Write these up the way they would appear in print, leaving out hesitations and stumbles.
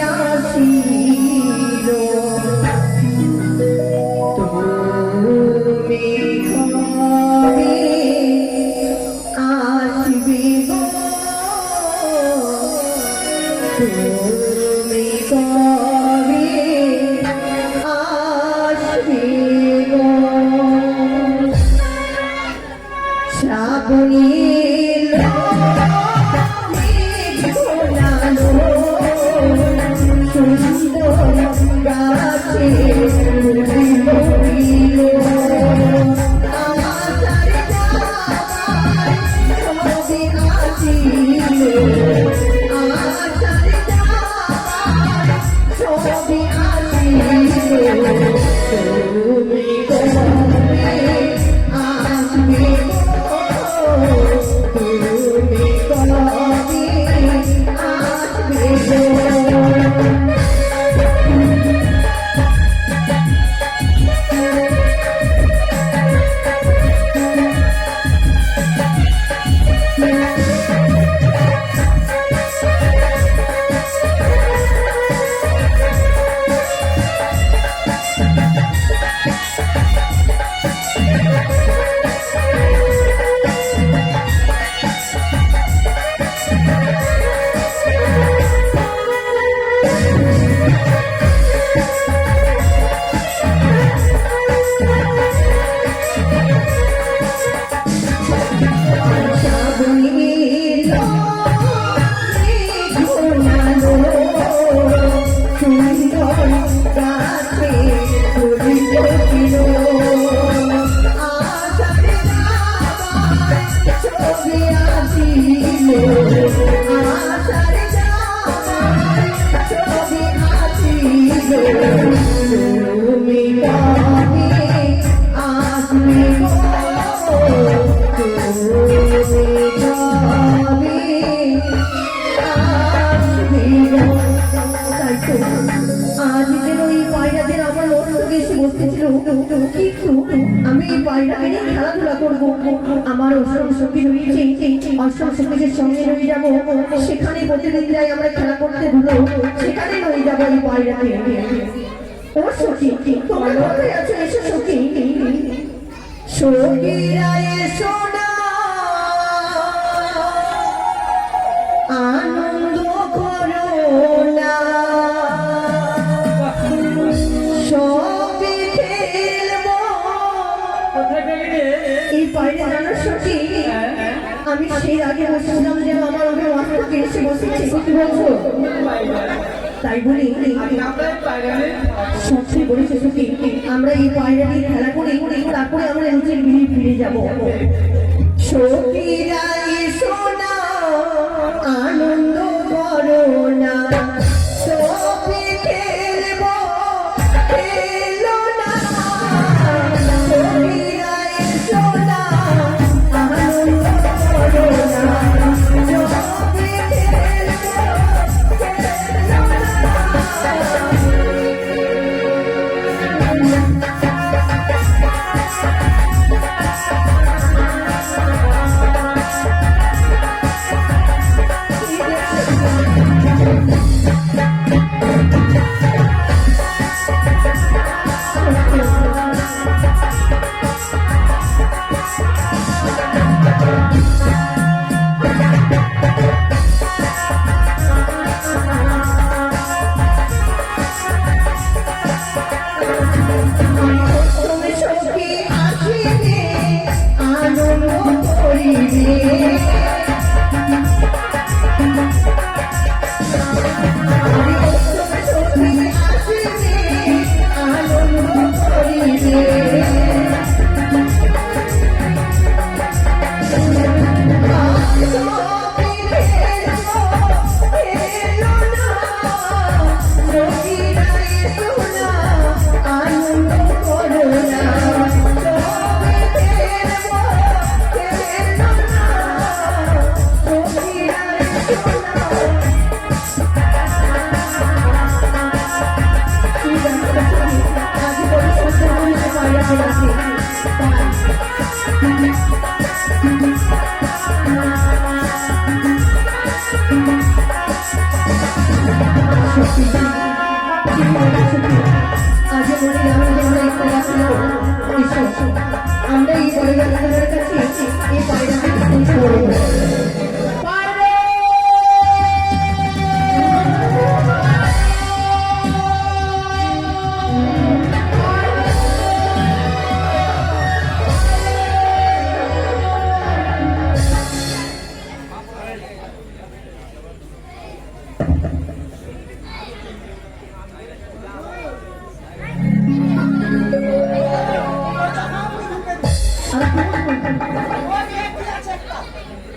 আসিল তুমি কবে আসবে গো তুমি কবে আসবে গো শ্রাবণীর সুন্দর গাছে আমি পায়রাকে নিয়ে খেলাধুলা করবো আমার অষ্টম সঙ্গী রয়েছে অষ্টম সঙ্গীদের সঙ্গে রয়ে যাবো সেখানে প্রতিদিন যাই আমরা খেলা করতে ধুলো সেখানে রয়ে যাবো এই পায়রাকে ও সখী তোমার কোথায় আছো এসো সখী সখীরা এসো না আনন্দ করো না এই পায়রা জানো সখী আমি সেই আগে বসেছিলাম যে আমার ওকে মাথাকে এসে বসেছি কি বলছো তাই বলি সত্যি বলেছে সখী আমরা এই পায়রা নিয়ে খেলা করি তারপরে আমরা নিচের গৃহে ফিরে যাবো সখীরা এসো না আনন্দ করো না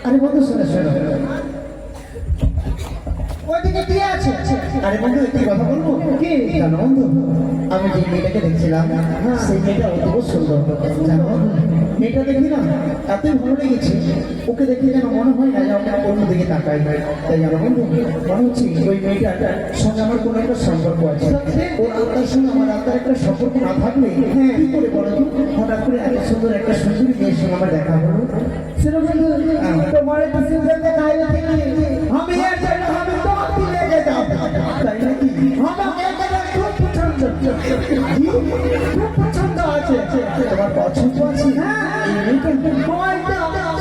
আরে বন্ধু শোনো শোনো, ওইদিকে কি আছে? আরে বন্ধু একটি কথা বলবো কি জানো বন্ধু, আমি যে মেয়েটাকে দেখছিলাম সেই মেয়েটা অতীব সুন্দর জানো বন্ধু। মেয়েটা দেখি না এতই ভালো লেগেছে, ওকে দেখে যেন মনে হয় না যে আমরা অন্য দিকে তাকাই। তাই জানো বন্ধু, মনে হচ্ছে ওই মেয়েটার সঙ্গে আমার কোনো একটা সম্পর্ক আছে। ওর আত্মার সঙ্গে আমার আত্মার একটা সম্পর্ক না থাকলে কি করে বলো তো, হঠাৎ করে এত সুন্দর একটা সুন্দরী মেয়ের সঙ্গে আমার দেখা হলো। সেটা বন্ধু তোমার পিছনে দেখা হলো থেকে আমি এর জন্য আমি তোমাকে লেগে যাব। তাই নাকি? আমাকে এটা খুব পছন্দ, খুব পছন্দ আছে। তোমার পছন্দ আছে?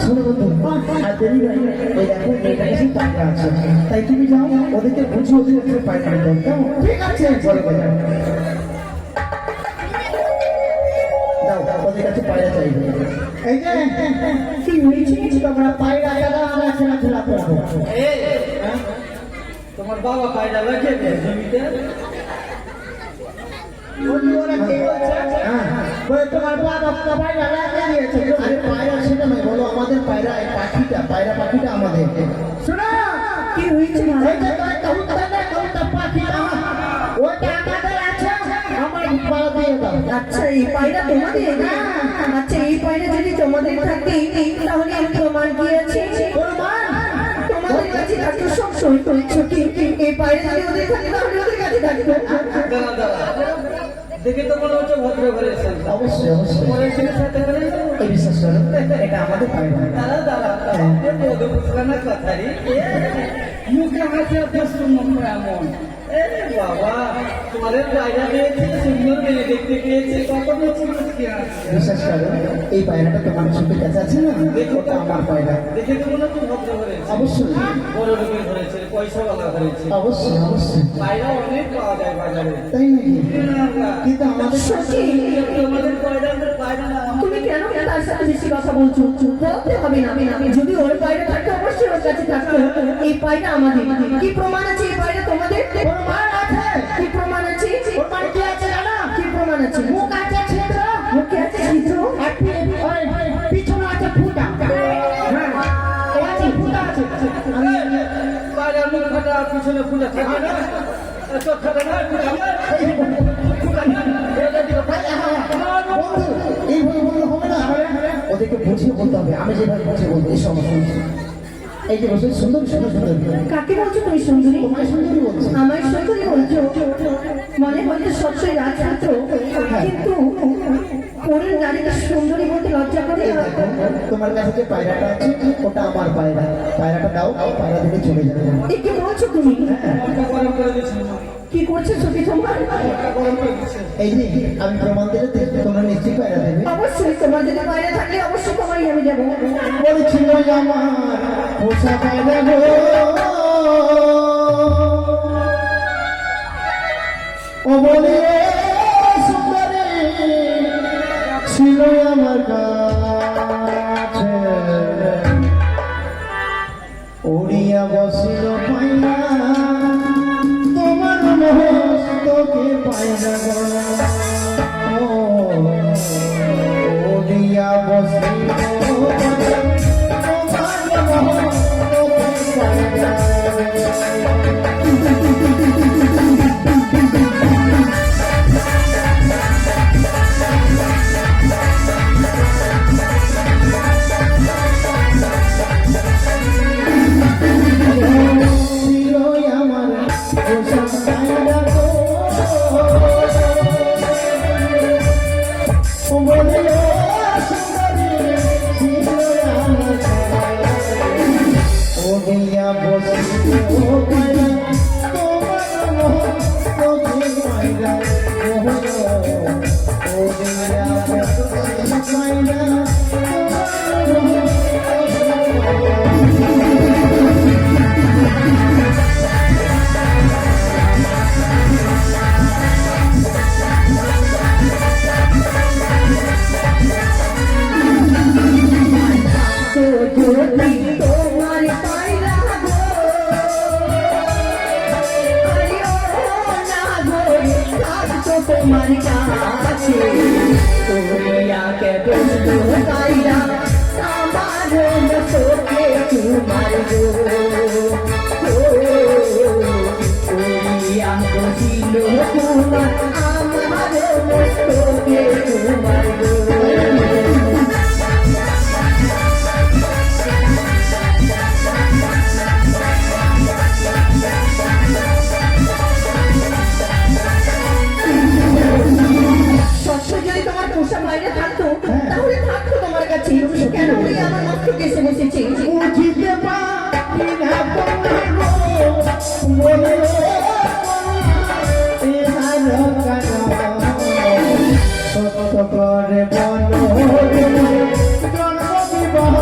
শোনো বন্ধু, আর দেরি নাই, ওই দেখো মেয়েটা এসে পায়রা আছে, তাই তুমি যাও ওদেরকে বুঝে ওদের উপরে পায়রা দাও, কেমন? ঠিক আছে, বলো বলো। দাও ওদের কাছে পায়রা চাইবে। এই যে কি হয়েছে তোমরা পায়রা দাদা আমরা খেলাধুলা করবো। তোমার বাবা পায়রা রেখে দেয় জমিতে। ওরা কি বলছে? বলে তোমার বাবা পায়রা লাগিয়ে দিয়েছে। আরে পায়রা সেটা নয়, বলো আমাদের পায়রা, এই পাখিটা, পায়রা পাখিটা আমাদের। শোনো কি হয়েছে এই যে কবুতর না কবুতর পাখিটা ওটা আমাদের আছে, আমার পায়রা দিয়ে দাও। আচ্ছা এই পায়রা তোমাদের? আচ্ছা এই পায়রা যদি তোমাদের থাকে তাহলে আমি প্রমাণ কি আছে? তোমাদের কাছে থাকতো সব সই করছো কি? এই পায়রা যদি ওদের থাকে তাহলে ওদের কাছে থাকতো। দাঁড়া দাঁড়া, দেখে তো মনে হচ্ছে ভদ্র ঘরের সন্তান। অবশ্যই অবশ্যই, পরের দিকে সাথে করে এই বিশ্বাস করো, এটা আমাদের পায়রা। দাঁড়া দাঁড়া, মধু বুঝবে না কথারি। মুখে হাসি অভ্যস্ত মুখ এমন। বাবা, তোমাদের পায়রা দিয়েছে, সুন্দর মেয়ে দেখতে পেয়েছে, কত মুচকি আছে। বিশ্বাস করো, এই পায়রাটা তোমার চোখের কাছে আছে না, ওটা আমার পায়রা। দেখে তো মনে হচ্ছে ভদ্র ঘরের, অবশ্যই বড় লোকের ঘরেছে, পয়সাওয়ালা ঘরেছে। অবশ্যই অবশ্যই, পায়রা অনেক পাওয়া যায় বাজারে। তাই নাকি? কিন্তু আমাদের সত্যি? তোমাদের পায়রা না। তুমি কেন তার সাথে বেশি কথা বলছো? বলতে হবে না, যদি ওর পায়রা থাকতো অবশ্যই ওর কাছে থাকতো। এই পায়রা আমাদের। কি প্রমাণ আছে এই পায়রা তোমাদের? প্রমাণ আছে। কি প্রমাণ আছে? প্রমাণ কি আছে জানো? কি প্রমাণ আছে? মুখ আছে ছিদ্র, মুখে আছে ছিদ্র, আর পিছনে আছে ফুটা। হ্যাঁ, এই আছে ফুটা আছে। পায়রা মুখ ফাটা, পিছনে ফুলে থাকে না। চোখ ফাটা না, ফুটা না। বন্ধু, এইভাবে বললে হবে না, ওদেরকে বুঝিয়ে বলতে হবে। আমি যেভাবে বুঝিয়ে বলবো এই সমস্যা। এই যে বসে সুন্দর সুন্দর সুন্দর, কাকে বলছো তুমি সুন্দরী? তোমায় সুন্দরী বলছি। আমার সুন্দরী বলছো? মনে হয়তো সবসময় রাজপুত্র, কিন্তু পরের নারীকে সুন্দরী বলতে লজ্জা করে এই না? দেখো, তোমার কাছে যে পায়রাটা আছে ওটা আমার পায়রা, পায়রাটা দাও, পায়রা থেকে চলে যাবে। এ কি বলছো তুমি? গরম করে দিচ্ছে, কি করছে সখী তোমার? গরম করে দিচ্ছে। এই যে আমি প্রমাণ দিলে তোমরা নিশ্চয়ই পায়রা দেবে। অবশ্যই তোমার যদি বাইরে থাকলে অবশ্যই তোমারই আমি যাবো। বলেছিল আমার পোষা পায়রা গো, ও বলে সুন্দরী ছিল আমার কাছে, উড়িয়া বসিল পায়রা তোমার মস্তকে পায়রা গো, ও উড়িয়া বসিল তোমার মস্তকে পায়রা। তো যদি তোমার পায়রা গো তোমার কাছে করিয়াকে বন্ধু কাইরা আমার চোখে তোমার গো করিয়া বসিল তোমার আমার চোখে তোমার গো সবসময় যদি তোমার পোষা বাইরে থাকতো তাহলে থাকতো তোমার কাছে কেন ওই আমার মাত্র কেসে বসেছে বুঝিতে পারি না তোমার গো বলে ইহার কারণ সত্য করে বলো জন্ম বিবাহ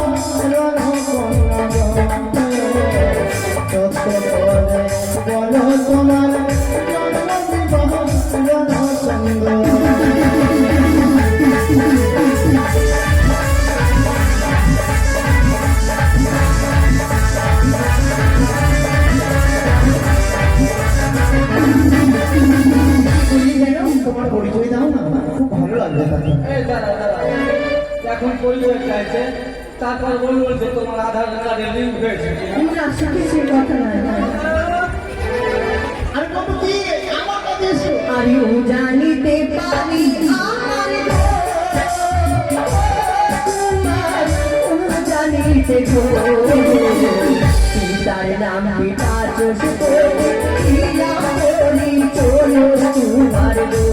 সত্য করে বলো তোমার জন্ম বিবাহ সুন্দর তোমার পরিচয় দাও না, খুব ভালো লাগবে তাকে। এই দাঁড়া দাঁড়া, এখন পরিচয় চাইছে, তারপর বলবো যে তোমার আধার কার্ডে লিঙ্ক হয়েছে কিনা। না সত্যি সে কথা নয় আরে বাবু কি আমার কাছে এসো। আরে ও জানিতে পারি আমার গো, তোমার ও জানিতে গো পিতার নাম পিতা চোষ ইয়া করি চলো তোমার গো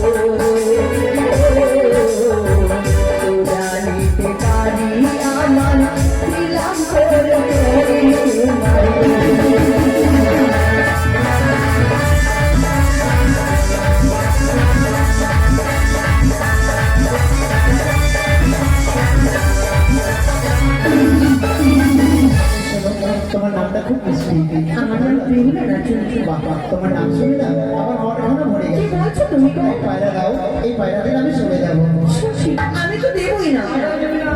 ও জানিতে পারি আমার দিলাম করে তোমার গো তোমার নামটা খুব মিষ্টি। আমার নাম প্রেমলা রাজচন্দ্র। বাবা, তোমার নাম শুনে না আমার মনটা ভরে কি গেছে। বলছো তুমি গো? এক পায়রা দাও, এই পায়রা দিলে আমি চলে যাবো। আমি তো দেবই না,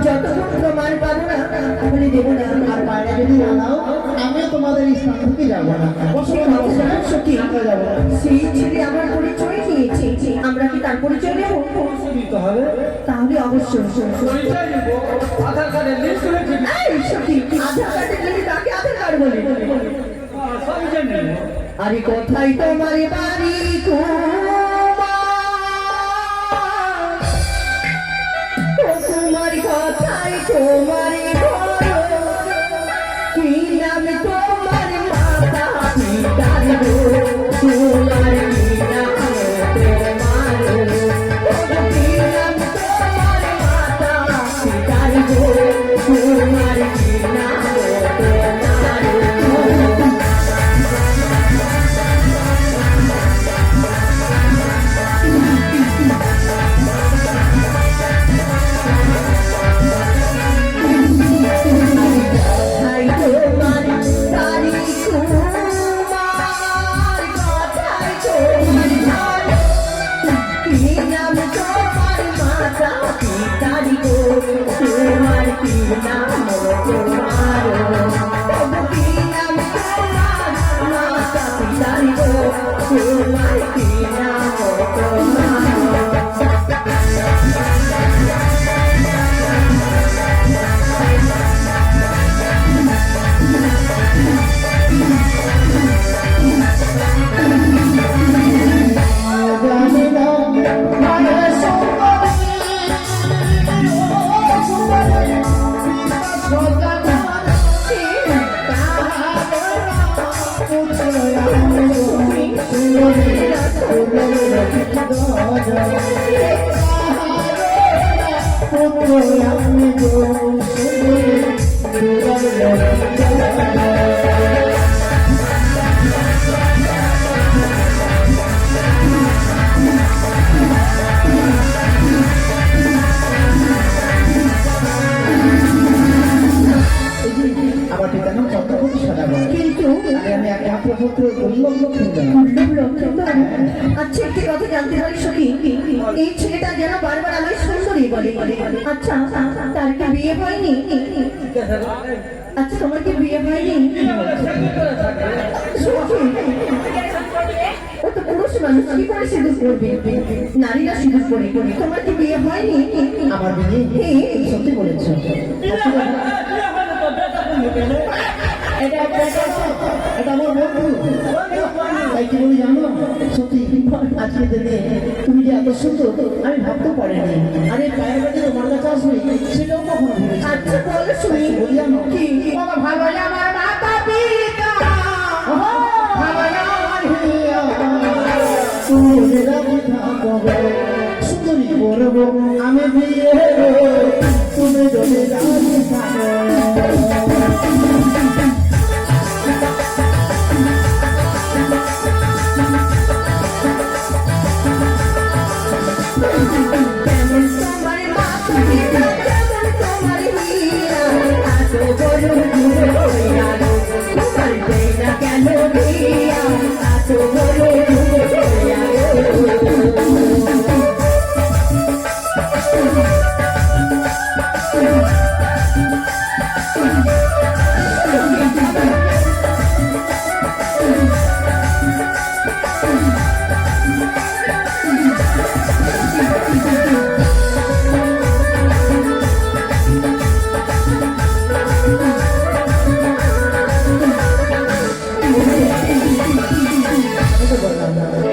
যতক্ষণ প্রমাণ পাবো না তাহলে দেবো না। আর পায়রা যদি না দাও আমিও তোমাদের স্থান থেকে যাবো না। সে কথা না, সত্যি আমরা যাবো না। সেই ছেলে আমার পরিচয় নিয়েছে, আমরা কি তার পরিচয় নেবো? দিতে হবে, তাহলে অবশ্যই পরিচয় নেবো, আধার কার্ডে লিঙ্ক হয়েছে কিনা। এই সত্যি আধার কার্ডের জন্য তাকে আধার কার্ড বলে। সব জেনে নেবো। আরে কোথায় তোমার বাড়ি তোমার কথাই তোমার ঘর, কি নাম তোমার মাতা পিতার গো, তোমার কি নাম তোমার, কি নাম তোমার মাতা পিতার গো, তোমার কি নাম তোমার। কথাই তোমার বাড়ি তোমার কথাই তোমার ঘর, কি নাম তোমার মাতা পিতার গো, তোমার কি নাম তোমার, কি নাম তোমার মাতা পিতার গো, তোমার কি নাম তোমার। জানি না মানে সুন্দরী ও সুন্দরী সজানা আমার পিতার নাম চক্রবর্তী সদাগর। কিন্তু আরে আমি একমাত্র পুত্র দুর্লভ লক্ষ্মীন্দর। আচ্ছা একটি কথা জানতে পারি সখী, এই ছেলেটা যেন বারবার আমায় সুন্দরী বলে। আচ্ছা তার কি বিয়ে হয়নি? আচ্ছা তোমার কি বিয়ে হয়নি? সখী, ও তো পুরুষ মানুষ কি করে সিঁদুর করবে? নারীরা সিঁদুর করে। তোমার কি বিয়ে হয়নি? আমার বিয়ে সত্যি বলেছো। এটা আমার বন্ধু। তাই কি বলি জানো, সত্যি আজকে দিনে তুমি যে এত সুন্দর আমি ভাবতেও পারিনি। আরে পায়ের বাড়ি তোমার কাছে আসবে সেটাও কখনো ভেবেছি। আচ্ছা বলো শুনি। বলি জানো কি? বাবা ভালো আমার মাতা পিতা ভালো আমার হিয়া, তুমি রাজি থাকো গো, সুন্দরী করবো আমি বিয়ে গো, তুমি যদি রাজি থাকো। কেমন তোমার মাতা পিতা, কেমন তোমার হিয়া, এত বড় দূর হইয়া গো, তোমার দেয় না কেন দিয়া, এত বড় দূর হইয়া গো।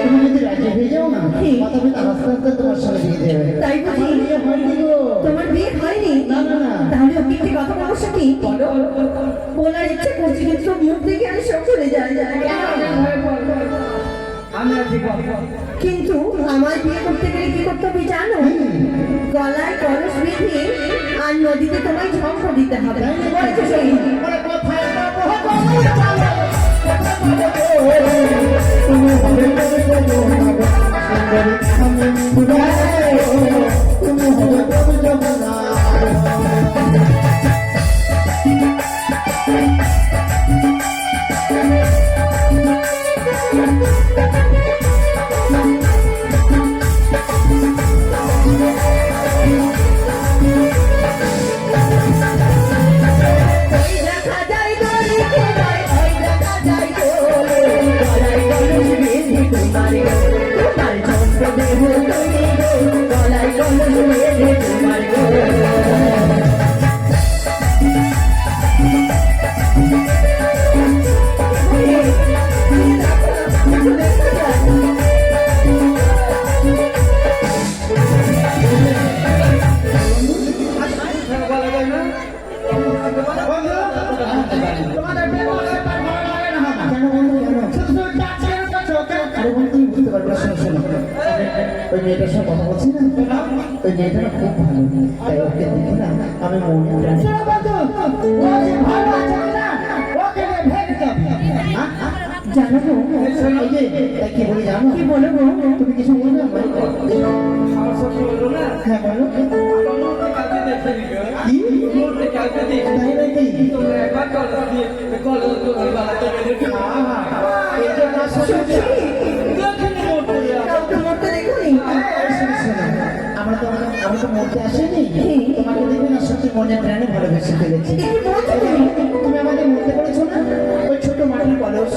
তুমি যদি রাজি হয়ে যাও না, মাথা পিতা আস্তে আস্তে তোমার সঙ্গে বিয়ে দেবে। তাই বুঝি? বিয়ে হয়নি গো। তোমার বিয়ে হয়নি? না, না, না। তাহলে ওকে একটি কথা বলবো কি? বলার ইচ্ছে করছে কিন্তু মুখ দেখে আমি সব চলে যাই। আমি আছি বাবা। কিন্তু আমায় বিয়ে করতে গেলে কি করতে হবে জানো? গলায় কলস বেঁধে আর নদীতে তোমায় ঝঙ্ক দিতে হবে। বলেছো সেই? ওরে কোথায় পাবো গো, তুমি হবে গো, সুন্দরী আমি বুড়াই গো, তুমি হবে গো যমুনা। ওই দেখা যায় দড়ি খেলায়, ওই দেখা যায় দোলে, গলায় কলস বেঁধে তোমার ঝঙ্ক দেহ তৈরি গো, গলায় কলস বেঁধে তোমার গো। বলা যায় না? তোমাদের ব্যবহার ভালো লাগে না আমার। কেন বন্ধু, কেন? শুধু ডাক্তারের কাছে ওকে আরে বন্ধু, তুমি বুঝতে পারবে না, শোনো শোনো। ওই মেয়েটার সঙ্গে কথা বলছি না, ওই মেয়েটা না খুব ভালো, তাই ওকে দেখে না আমি মনে প্রাণে। শোনো বন্ধু, ও যে ভালো আছে না, ওকে নিয়ে ভেঙে যাবে। জানো গো, এই যে, তাই কি বলি জানো? কি বলো গো? তুমি কিছু বলবে আমায়? আমার সত্যি বললো না? হ্যাঁ বলো। আমার মধ্যে কাউকে দেখেনি গো। কি? মধ্যে কাউকে দেখি। তাই নাকি? তোমরা একবার কলস দিয়ে কলস তোমার বাড়াতে বেরোবে। এই যে না শোনো, দেখিনি মধ্যে। কাউকে মরতে দেখোনি? শোনো, শোনো। আমি তো মরতে আসিনি, তোমাকে দেখে না সত্যি মনে প্রাণে ভালোবেসে ফেলেছি। এ কি বলছো তুমি? তুমি আমাদের মধ্যে করেছো না ওই ছোট মাটির কলস,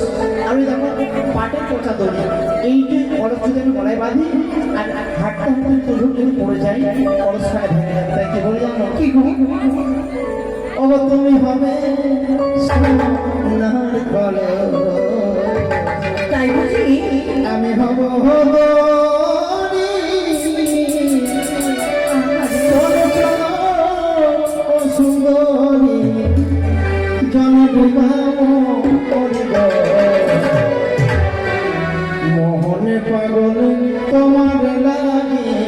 আর ওই দেখো পাটের পোচা দড়ি, এই যে কলস যদি আমি গলায় বাঁধি আর হাঁটতে হাঁটতে প্রভু যদি পড়ে যাই, কলস খানে ভেঙে যাবে। তাই কি বলি জানো? কি গো? ও তুমি হবে সোনার কলস, তাই বুঝি? আমি হব সুন্দরী মোহনে পাগল তোমার লাগে,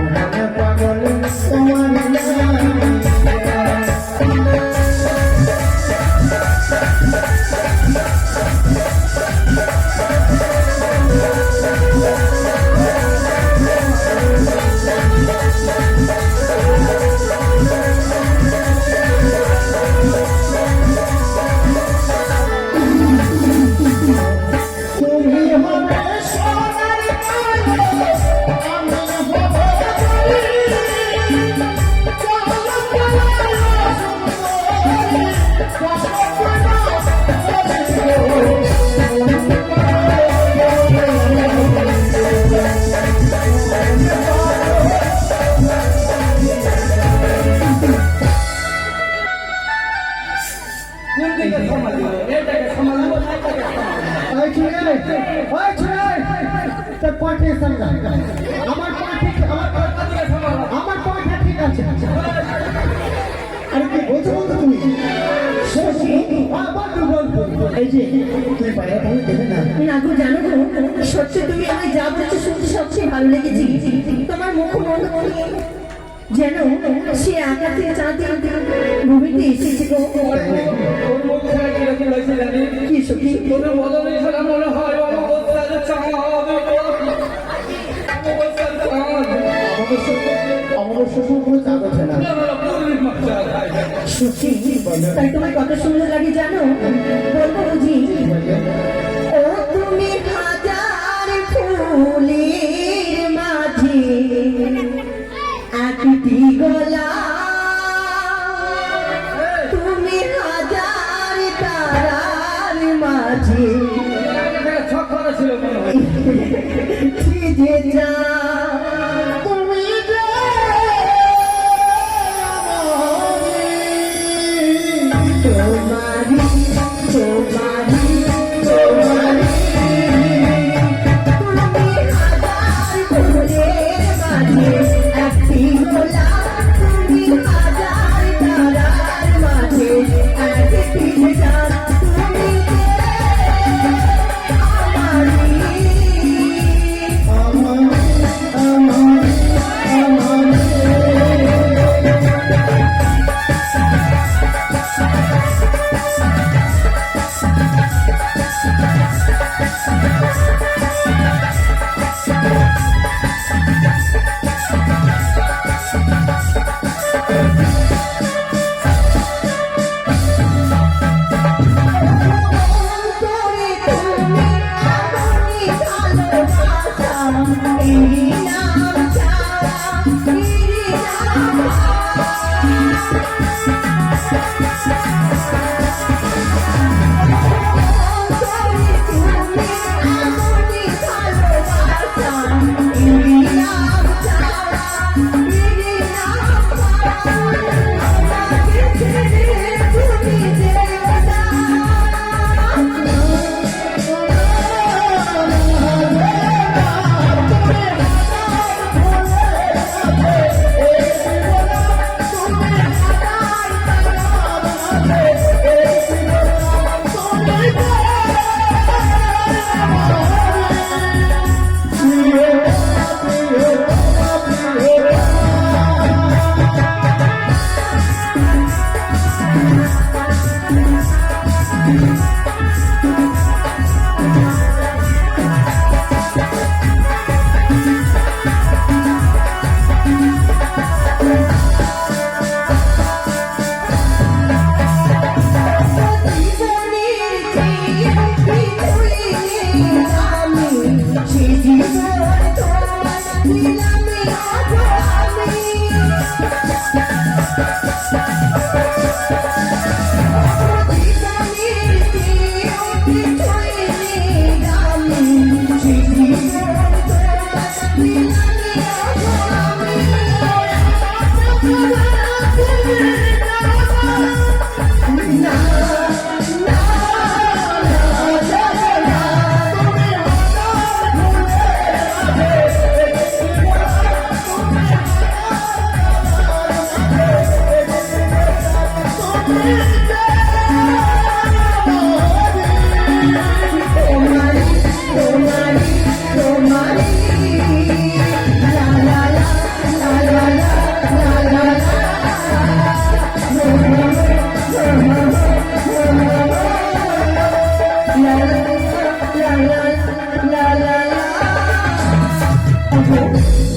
মোহনে পাগল তোমার লাগে। সামালিও, এটাকে সামালিও, এটাকে সামালিও। ওই ছেলে, ওই ছেলে, তোর পাঠে সঙ্গা আমার পাঠে আমার পাঠে ঠিক আছে। আরে কি বলছো বলতো তুমি? এই যে তুমি পায়রা তাহলে দেবে না? না গো, জানো গো, সত্যি তুমি আমায় যা বলছো শুনতে সবচেয়ে ভালো লেগেছে। তোমার মুখমণ্ডল যেন সে আকাশে চাঁদে ভূমিতে এসেছে গো। ওর মুখ থেকে কিরকম লাগছে জানিস? কি সত্যি? তোর বদলে ছাড়া মনে হয় অবস্থার চাঁদ, অবস্থার চাঁদ। আমাদের শ্বশুর কোনো চাপ আছে না। না, না, না, পূর্ণিমা চাঁদ। সত্যি? তাই তোমার কত সুন্দর লাগে জানো? বলবো বুঝি? ও তুমি হাজার ফুলের মাঝে একটি গোলাপ, তুমি হাজার তারার মাঝে ছক করা ছিল মনে হয়। কি যে চাও, তুমি যে তোমারি তোমারি তোমারি, তুমি হাজার ফুলের মাঝে একটি গোলাপ, তুমি হাজার তারার মাঝে একটি চাঁদ, তুমি যে অন্তরে তুমি আমি ভালোবাসা, এই নাম ছাড়া এই নাম অন্তরে তুমি আমি ভালোবাসা, এই নাম ছাড়া এই নাম আমাকে ছেড়ে তুমি যেও না।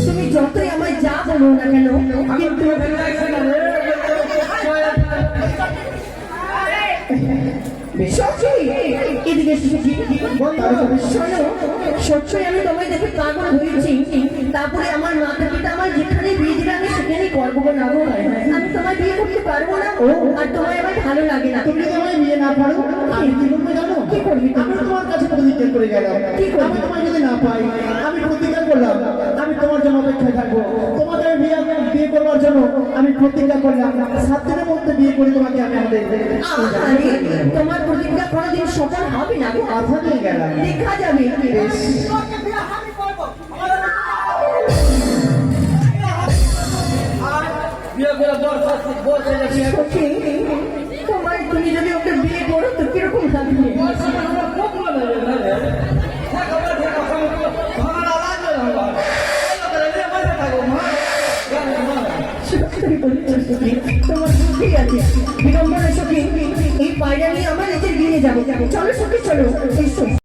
তুমি যতই আমায় যা বলো না কেন, কিন্তু সত্যি এদিকে সত্যি শোনো, সত্যই আমি তোমায় দেখে পাগল হয়েছি। তারপরে আমার মাতা পিতা আমার যেখানে বিয়ে দিলে আমি সেখানেই করবো না গো। আমি তোমায় বিয়ে করতে পারবো না, আর তোমায় আমার ভালো লাগে না। তুমি যদি আমায় বিয়ে না পারো আমি কি করবো জানো? কি করবি আমি তোমার কাছে প্রতিজ্ঞা করে গেলাম, কি করবি? আমি তোমায় যদি না পাই আমি প্রতিজ্ঞা করলাম আমি তোমার জন্য অপেক্ষায় থাকবো। তোমাকে আমি বিয়ে করবার জন্য আমি প্রতিজ্ঞা করলাম 7 দিনের মধ্যে বিয়ে করে তোমাকে আমি আমাদের আরে তোমার প্রতিজ্ঞা কোনোদিন সফল হবে না গো। কথা দিয়ে গেলাম। দেখা যাবে। বেশ। বিয়ে করে বর ছেলে বিয়ে সখী, তুমি যদি ওকে বিয়ে করো তো কিরকম লাগবে? খুব মনে হবে না রে আমার আওয়াজ থাকো মা সত্যি বলছো সখী, তোমার বুদ্ধি আছে। বিড়ম্বনা সখী, এই পায়রা নিয়ে আমার নিজের বিয়ে যাবো। চলো সখী চলো, এসো।